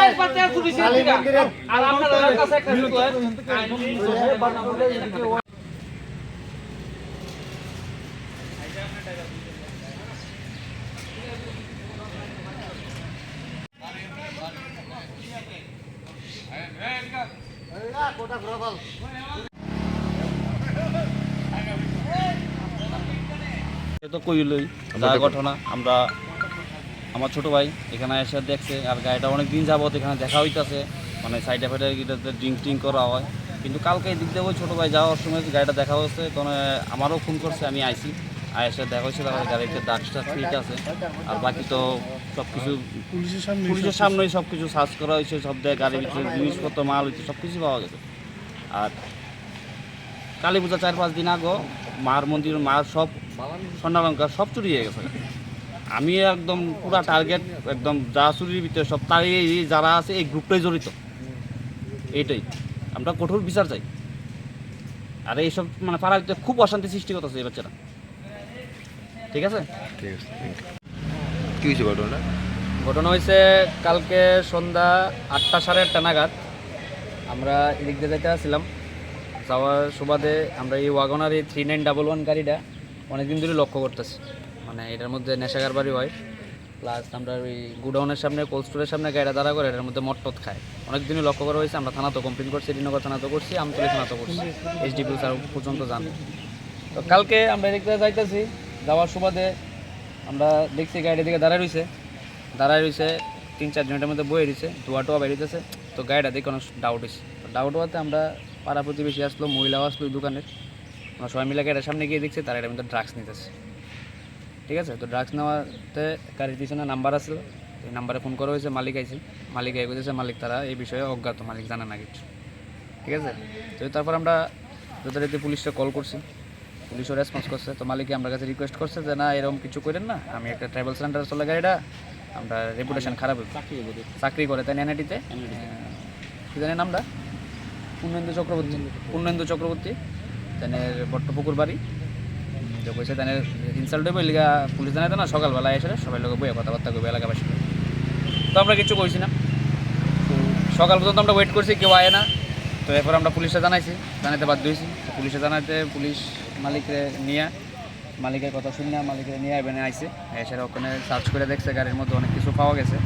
চারবার তেল চুরিছে আর আপনাদের কাছে একটা রিকোয়েস্ট তো কইলই যা ঘটনা আমরা আমার ছোট ভাই এখানে এসে দেখছে আর গাড়িটা অনেক দিন যাবত এখানে দেখা হইতাছে মানে সাইডে ফাইডে এটাতে ড্রিঙ্ক করা হয় কিন্তু কালকে এই দিক দিয়ে ওই ছোটো ভাই যাওয়ার সময় গাড়িটা দেখা হচ্ছে তখন আমারও ফোন করছে আমি আইসি এসে দেখা হচ্ছে তার গাড়িতে ডাক্সটা ঠিক আছে আর বাকি তো সব কিছু পুলিশের সামনেই সব কিছু সার্চ করা হয়েছে সব দেয় গাড়ির ভিতরে জিনিসপত্র মাল হয়েছে সব কিছু পাওয়া গেছে। আর কালী পূজা 4-5 দিন আগে মার মন্দির মার সব স্বর্ণালঙ্কার সব চুরি হয়ে গেছে। আমি একদম পুরা টার্গেট একদম যা চুরির ভিতরে সব তাই যারা আছে এই গ্রুপটাই জড়িত, এইটাই আমরা কঠোর বিচার চাই। আর এইসব মানে পাড়ার ভিতরে খুব অশান্তি সৃষ্টি করতেছে এই বাচ্চারা। ঠিক আছে, ঠিক আছে। কি হয়েছে ঘটনা? ঘটনা হয়েছে কালকে সন্ধ্যা 8টা সাড়ে 8টা নাগাদ আমরা এদিক দিয়ে যেতে আসছিলাম। যাওয়ার সুবাদে আমরা এই ওয়াগনার এই 3911 গাড়িটা অনেকদিন ধরে লক্ষ্য করতেছি। মানে এটার মধ্যে নেশাগার বাড়ি হয়, প্লাস আমরা ওই গুডাউনের সামনে কোল্ড স্টোরের সামনে গাড়িটা দাঁড়া করে এটার মধ্যে মটটত খায়। অনেকদিনই লক্ষ্য করা হয়েছে। আমরা থানাতেও কমপ্লেন করছি, শ্রীনগর থানাতেও করছি, আমতলী থানাতেও করছি, SDPO স্যার পর্যন্ত যান। তো কালকে আমরা এদিক দিয়ে যাইতেছি, যাওয়ার সুবাদে আমরা দেখছি গাড়ির দিকে দাঁড়ায় রয়েছে 3-4 জনের মধ্যে বয়ে রয়েছে, ধোয়া বেরিয়েছে। তো গাড়িটা দেখে অনেক ডাউট হয়েছে। ডাউট হওয়াতে আমরা পাড়া প্রতিবেশী আসলো, মহিলাও আসলো ওই দোকানের, আমরা সবাই মিলে গাড়ির সামনে গিয়ে দেখছি তারা এটার মধ্যে ড্রাগস নিতেছে। ঠিক আছে, তো ড্রাগস নেওয়াতে গাড়ির পিছনে নাম্বার আসলো, এই নাম্বারে ফোন করা হয়েছে, মালিক আইছে, মালিক আই বলতেছে মালিক তারা এই বিষয়ে অজ্ঞাত, মালিক জানে না কিছু। ঠিক আছে, তো তারপর আমরা যথারীতি পুলিশকে কল করছি, পুলিশও রেসপন্স করছে। তো মালিককে আমার কাছে রিকোয়েস্ট করছে যে না এরকম কিছু করেন না, আমি একটা ট্রাভেল সেন্টারে চলে গাড়িটা, আমরা রেপুটেশন খারাপ হবে। চাকরি করে তাই এনআইটিতে, কি জানি নামটা, পূর্ণেন্দু চক্রবর্তী তাদের বট্টপুকুর বাড়ি। যে বলছে তাদের ইনসাল্ট হইব এলাকা পুলিশ জানাইতো না, সকালবেলা এসে সবাই লোক বইয়ে কথাবার্তা করবে এলাকাবাসী। তো আমরা কিছু কইছি না, সকাল পর্যন্ত আমরা ওয়েট করছি, কেউ আয় না। তো এরপর আমরা পুলিশে জানাইতে বাধ্য হয়েছি। পুলিশে জানাইতে পুলিশ মালিকের কথা শুনে মালিকের নিয়ে এখানে আইসে, এসে ওখানে সার্চ করে দেখছে গাড়ির মধ্যে অনেক কিছু পাওয়া গেছে,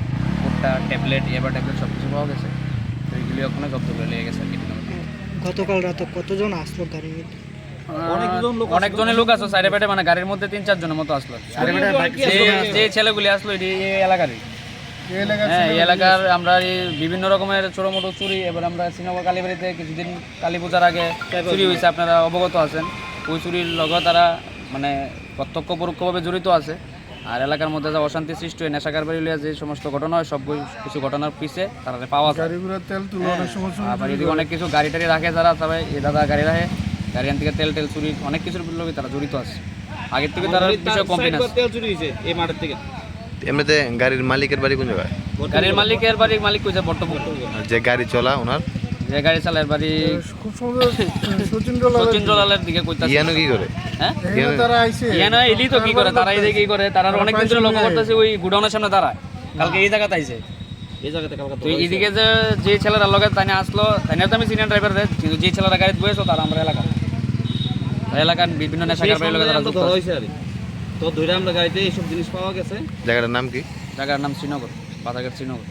ভুট্টা ট্যাবলেট ইয়াবা ট্যাবলেট সব কিছু পাওয়া গেছে। তো এইগুলি ওখানে জব্দ করে নিয়ে গেছে। গতকাল রাতে কতজন আসলো গাড়ির মধ্যে? অনেকজনের লোক আসলো সাইডে পাইডে, মানে গাড়ির মধ্যে 3-4 জনের মতো আসলো। যে ছেলেগুলি আসলো এই এলাকারই, হ্যাঁ এই এলাকার। আমরা এই বিভিন্ন রকমের ছোটো মোটো চুরি, এবার আমরা শ্রীনগর কালীবাড়িতে কিছুদিন কালী পূজার আগে চুরি হয়েছে, আপনারা অবগত আছেন। ওই চুরির লগত তারা মানে প্রত্যক্ষ পরোক্ষভাবে জড়িত আছে। আর এলাকার মধ্যে যা অশান্তি সৃষ্টি হয়, নেশাগার বাড়ি লিয়ে যে সমস্ত ঘটনা হয়, সব কিছু ঘটনার পিছে তারা পাওয়া যায়। আবার এদিকে অনেক কিছু গাড়ি টাড়ি রাখে যারা, তবে এই দাদা গাড়ি রাখে, গাড়ি থেকে তেল চুরি অনেক কিছুর লোক তারা জড়িত আছে। আগের থেকে তারা বিষয়ে কমপ্লেন আছে। তেল চুরি হয়েছে এই মাঠের থেকে। এমনিতে গাড়ির মালিকের বাড়ি কোন জায়গায়? গাড়ির মালিক কইছে বট্টপুকুর। যে গাড়ি চলা ওনার, যে গাড়ি চালায় বাড়ি সচিন লালের দিকে কইতাছে। ইয়ানো কি করে? হ্যাঁ ইয়ানো এলি তো কি করে, তারা এই যে কি করে, তারা অনেক দিন ধরে লক্ষ্য করতেছে ওই গুডাউনের সামনে দাঁড়ায়। কালকে এই জায়গাতে আইছে, এই জায়গাতে কালকে তো এইদিকে যে ছেলেরা লগে তাই আসলো, তাই তো আমি সিনিয়র ড্রাইভার রে, কিন্তু যে ছেলেরা গাড়িতে বসেছো তারা আমরা এলাকার বিভিন্ন নেশাগার বাড়ির লগে তারা যুক্ত হইছে। আর তো ধরে আমরা গাড়িতে এইসব জিনিস পাওয়া গেছে। জায়গাটার নাম কি? জায়গার নাম শ্রীনগর, বাজারঘাট শ্রীনগর।